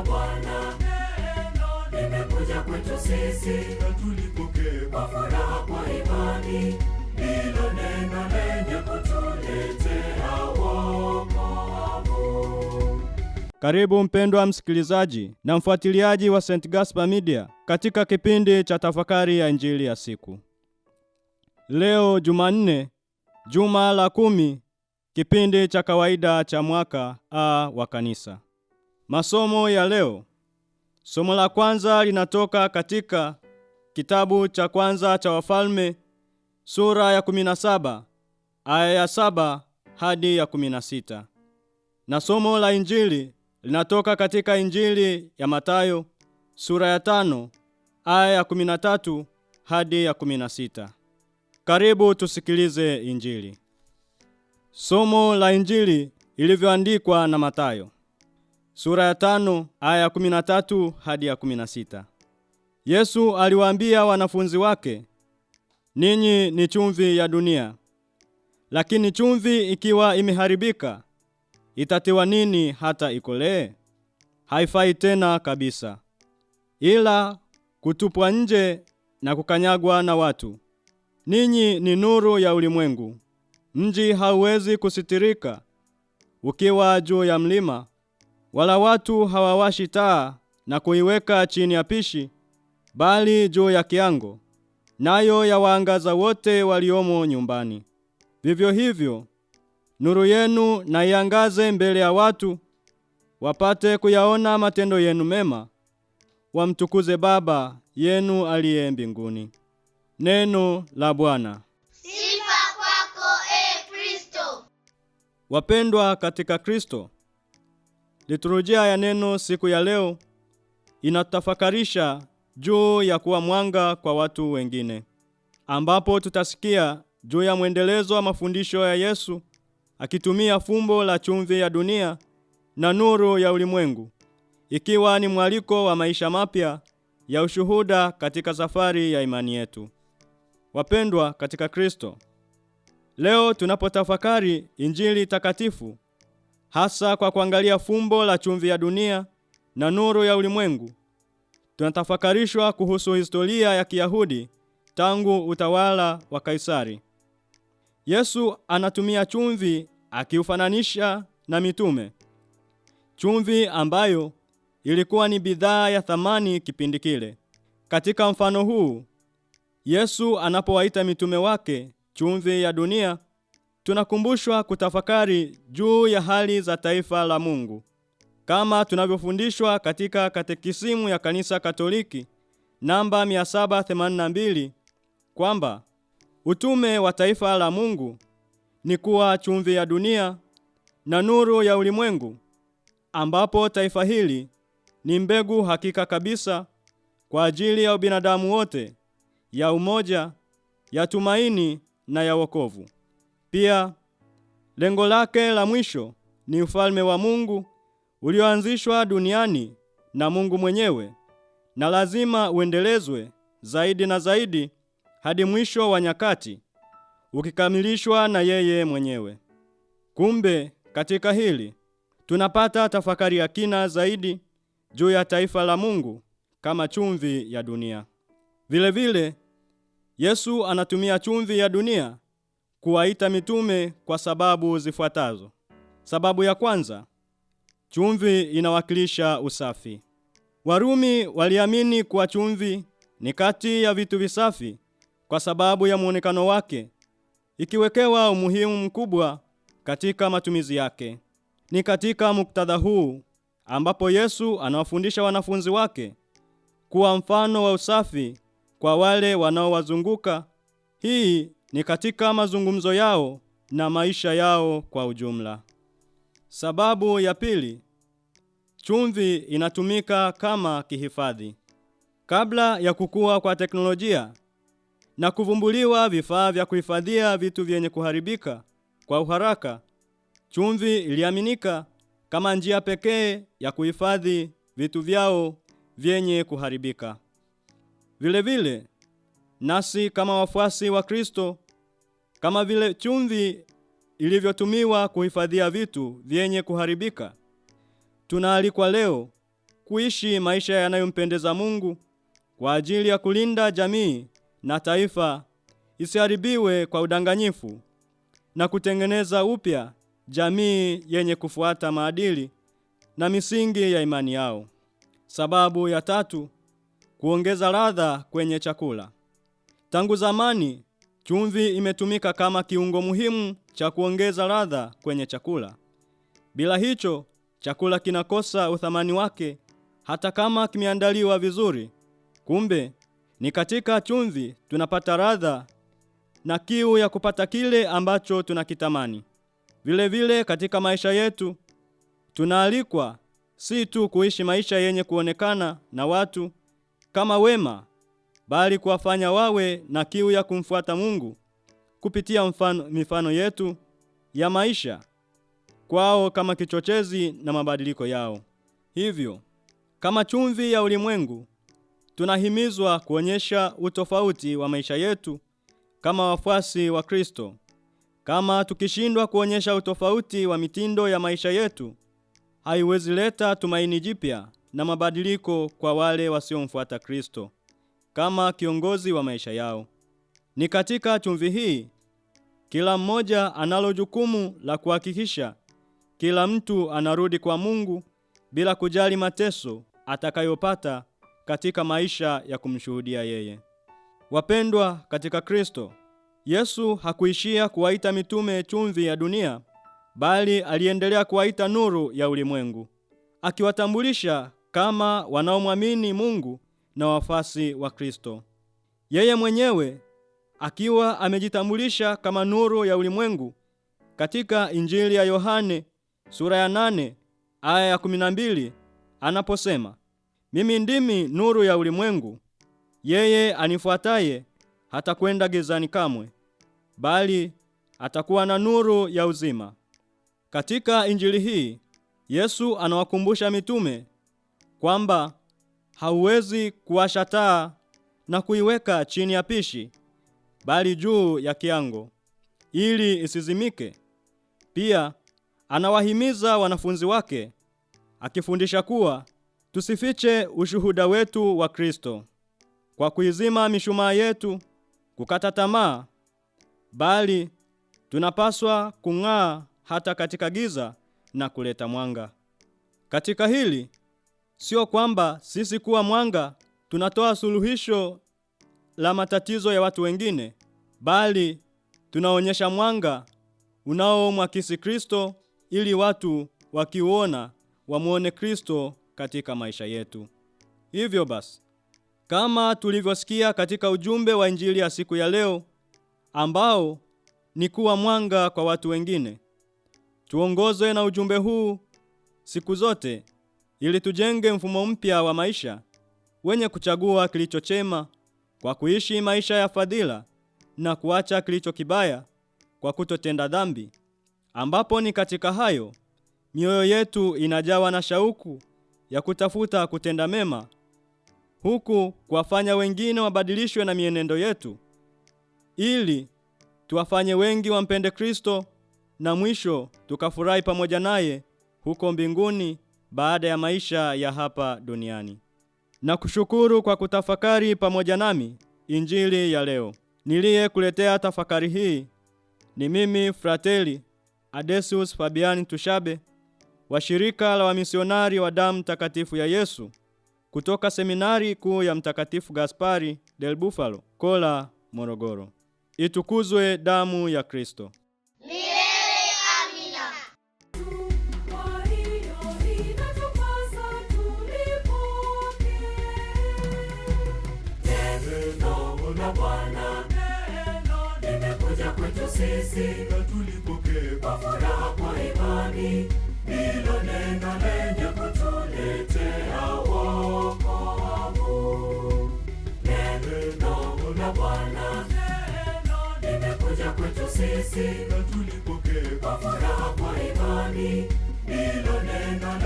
Bwana limekuja kwetu sisi, na tulipokea kwa furaha kwa imani hilo neno lenye kutuletea wokovu. Karibu mpendwa msikilizaji na mfuatiliaji wa St. Gaspar Media katika kipindi cha tafakari ya Injili ya siku. Leo Jumanne, juma la 10, kipindi cha kawaida cha mwaka A wa kanisa. Masomo ya leo. Somo la kwanza linatoka katika kitabu cha kwanza cha Wafalme sura ya 17 aya ya 7 hadi ya 16. Na somo la Injili linatoka katika Injili ya Mathayo sura ya 5 aya ya 13 hadi ya 16. Karibu tusikilize Injili. Somo la Injili ilivyoandikwa na Mathayo sura ya 5 aya ya 13 hadi ya 16. Yesu aliwaambia wanafunzi wake, ninyi ni chumvi ya dunia. Lakini chumvi ikiwa imeharibika, itatiwa nini hata ikolee? Haifai tena kabisa, ila kutupwa nje na kukanyagwa na watu. Ninyi ni nuru ya ulimwengu. Mji hauwezi kusitirika ukiwa juu ya mlima, wala watu hawawashi taa na kuiweka chini ya pishi, bali juu ya kiango, nayo yawaangaza wote waliomo nyumbani. Vivyo hivyo, nuru yenu na iangaze mbele ya watu, wapate kuyaona matendo yenu mema, wamtukuze Baba yenu aliye mbinguni. Neno la Bwana. Sifa kwako, Kristo. Wapendwa katika Kristo, liturujia ya neno siku ya leo inatafakarisha juu ya kuwa mwanga kwa watu wengine, ambapo tutasikia juu ya mwendelezo wa mafundisho ya Yesu akitumia fumbo la chumvi ya dunia na nuru ya ulimwengu, ikiwa ni mwaliko wa maisha mapya ya ushuhuda katika safari ya imani yetu. Wapendwa katika Kristo, leo tunapotafakari Injili takatifu, hasa kwa kuangalia fumbo la chumvi ya dunia na nuru ya ulimwengu, tunatafakarishwa kuhusu historia ya Kiyahudi tangu utawala wa Kaisari. Yesu anatumia chumvi akiufananisha na mitume. Chumvi ambayo ilikuwa ni bidhaa ya thamani kipindi kile. Katika mfano huu, Yesu anapowaita mitume wake chumvi ya dunia, tunakumbushwa kutafakari juu ya hali za taifa la Mungu. Kama tunavyofundishwa katika katekisimu ya Kanisa Katoliki namba 782 kwamba utume wa taifa la Mungu ni kuwa chumvi ya dunia na nuru ya ulimwengu, ambapo taifa hili ni mbegu hakika kabisa kwa ajili ya ubinadamu wote, ya umoja, ya tumaini na ya wokovu. Pia lengo lake la mwisho ni ufalme wa Mungu ulioanzishwa duniani na Mungu mwenyewe, na lazima uendelezwe zaidi na zaidi hadi mwisho wa nyakati, ukikamilishwa na yeye mwenyewe. Kumbe katika hili tunapata tafakari ya kina zaidi juu ya taifa la Mungu kama chumvi ya dunia. Vile vile Yesu anatumia chumvi ya dunia kuwaita mitume kwa sababu zifuatazo. Sababu ya kwanza, chumvi inawakilisha usafi. Warumi waliamini kuwa chumvi ni kati ya vitu visafi kwa sababu ya muonekano wake, ikiwekewa umuhimu mkubwa katika matumizi yake. Ni katika muktadha huu ambapo Yesu anawafundisha wanafunzi wake kuwa mfano wa usafi kwa wale wanaowazunguka. Hii ni katika mazungumzo yao na maisha yao kwa ujumla. Sababu ya pili, chumvi inatumika kama kihifadhi. Kabla ya kukua kwa teknolojia na kuvumbuliwa vifaa vya kuhifadhia vitu vyenye kuharibika kwa uharaka, chumvi iliaminika kama njia pekee ya kuhifadhi vitu vyao vyenye kuharibika. Vile vile, nasi kama wafuasi wa Kristo, kama vile chumvi ilivyotumiwa kuhifadhia vitu vyenye kuharibika, tunaalikwa leo kuishi maisha yanayompendeza Mungu kwa ajili ya kulinda jamii na taifa isiharibiwe kwa udanganyifu na kutengeneza upya jamii yenye kufuata maadili na misingi ya imani yao. Sababu ya tatu, kuongeza ladha kwenye chakula. Tangu zamani, chumvi imetumika kama kiungo muhimu cha kuongeza ladha kwenye chakula. Bila hicho, chakula kinakosa uthamani wake hata kama kimeandaliwa vizuri. Kumbe, ni katika chumvi tunapata ladha na kiu ya kupata kile ambacho tunakitamani. Vile vile katika maisha yetu, tunaalikwa si tu kuishi maisha yenye kuonekana na watu kama wema, bali kuwafanya wawe na kiu ya kumfuata Mungu kupitia mifano yetu ya maisha kwao kama kichochezi na mabadiliko yao. Hivyo, kama chumvi ya ulimwengu, tunahimizwa kuonyesha utofauti wa maisha yetu kama wafuasi wa Kristo. Kama tukishindwa kuonyesha utofauti wa mitindo ya maisha yetu, haiwezi leta tumaini jipya na mabadiliko kwa wale wasiomfuata Kristo kama kiongozi wa maisha yao. Ni katika chumvi hii, kila mmoja analo jukumu la kuhakikisha kila mtu anarudi kwa Mungu bila kujali mateso atakayopata katika maisha ya kumshuhudia yeye. Wapendwa katika Kristo, Yesu hakuishia kuwaita mitume chumvi ya dunia, bali aliendelea kuwaita nuru ya ulimwengu, akiwatambulisha kama wanaomwamini Mungu na wafuasi wa Kristo. Yeye mwenyewe akiwa amejitambulisha kama nuru ya ulimwengu katika Injili ya Yohane sura ya 8 aya ya 12 anaposema, mimi ndimi nuru ya ulimwengu, yeye anifuataye hatakwenda gizani kamwe, bali atakuwa na nuru ya uzima. Katika Injili hii, Yesu anawakumbusha mitume kwamba hauwezi kuwasha taa na kuiweka chini ya pishi, bali juu ya kiango, ili isizimike. Pia anawahimiza wanafunzi wake akifundisha kuwa tusifiche ushuhuda wetu wa Kristo kwa kuizima mishumaa yetu, kukata tamaa, bali tunapaswa kung'aa hata katika giza na kuleta mwanga. Katika hili, sio kwamba sisi kuwa mwanga tunatoa suluhisho la matatizo ya watu wengine, bali tunaonyesha mwanga unaomwakisi Kristo ili watu wakiuona wamuone Kristo katika maisha yetu. Hivyo basi, kama tulivyosikia katika ujumbe wa Injili ya siku ya leo ambao ni kuwa mwanga kwa watu wengine, tuongozwe na ujumbe huu siku zote ili tujenge mfumo mpya wa maisha wenye kuchagua kilicho chema kwa kuishi maisha ya fadhila na kuacha kilicho kibaya kwa kutotenda dhambi, ambapo ni katika hayo mioyo yetu inajawa na shauku ya kutafuta kutenda mema, huku kuwafanya wengine wabadilishwe na mienendo yetu ili tuwafanye wengi wampende Kristo na mwisho tukafurahi pamoja naye huko mbinguni baada ya maisha ya hapa duniani. Na kushukuru kwa kutafakari pamoja nami Injili ya leo. Niliyekuletea tafakari hii ni mimi Frateli Adesius Fabiani Tushabe wa shirika la wamisionari wa damu takatifu ya Yesu kutoka seminari kuu ya Mtakatifu Gaspari del Bufalo, Kola, Morogoro. Itukuzwe damu ya Kristo. Milele amina. Neno la Bwana limekuja kwetu sisi, na tulipokea kwa furaha kwa imani. Ndilo neno lenye kutuletea wokovu. Neno la Bwana limekuja kwetu sisi, na tulipokea kwa furaha kwa imani. Ndilo neno